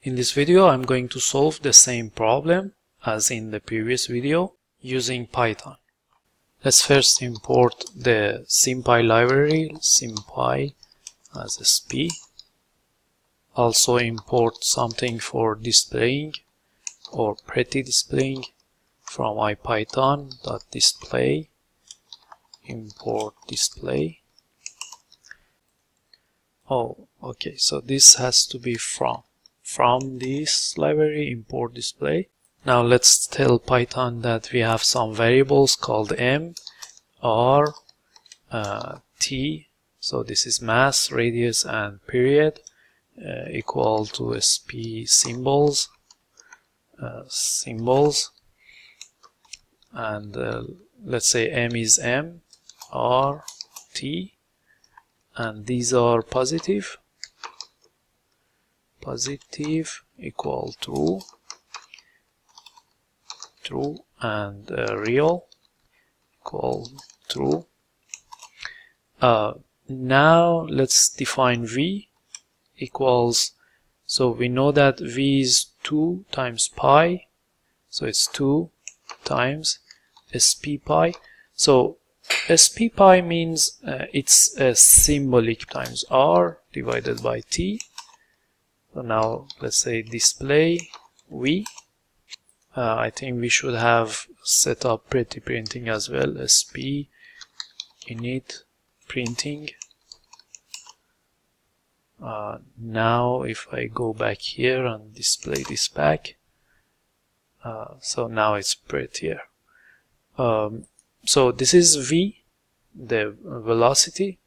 In this video, I'm going to solve the same problem as in the previous video using Python. Let's first import the Sympy library, Sympy as sp. Also import something for displaying or pretty displaying from ipython.display. Import display. Oh, okay, so this has to be from this library, import display. Now let's tell Python that we have some variables called m, r, t. So this is mass, radius, and period equal to sp symbols, and let's say m is m, r, t, and these are positive equal to true, and real equal true. Now let's define v equals, so we know that v is 2 times pi, so it's 2 times sp pi. So sp pi means it's a symbolic times r divided by t. So now let's say display v. I think we should have set up pretty printing as well, sp init printing. Now if I go back here and display this back, so now it's prettier. So this is v, the velocity.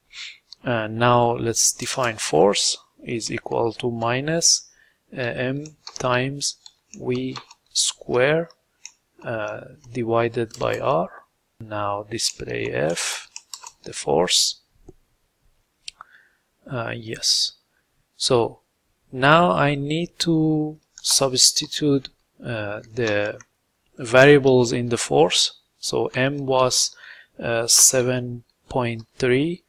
Now let's define force is equal to minus m times v square divided by r. Now display f, the force. Yes. So now I need to substitute the variables in the force. So m was 7.3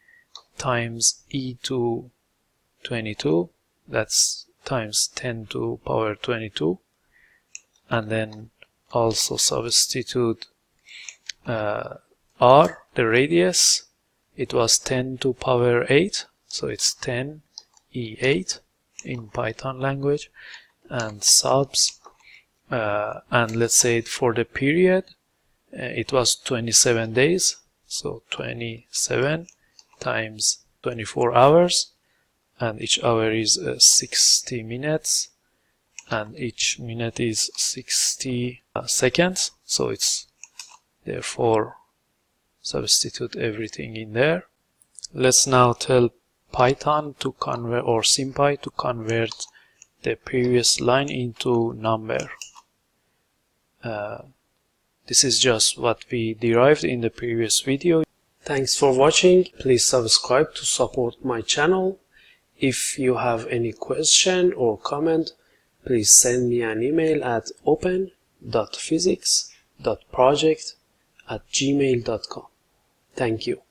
times e to 22, that's times 10 to power 22, and then also substitute r, the radius. It was 10 to power 8, so it's 10 e8 in Python language, and subs, and let's say for the period it was 27 days, so 27 times 24 hours, and each hour is 60 minutes, and each minute is 60 seconds. So it's therefore substitute everything in there. Let's now tell Python to convert, or Sympy to convert the previous line into number. This is just what we derived in the previous video. Thanks for watching. Please subscribe to support my channel. If you have any question or comment, please send me an email at open.physics.project@gmail.com. Thank you.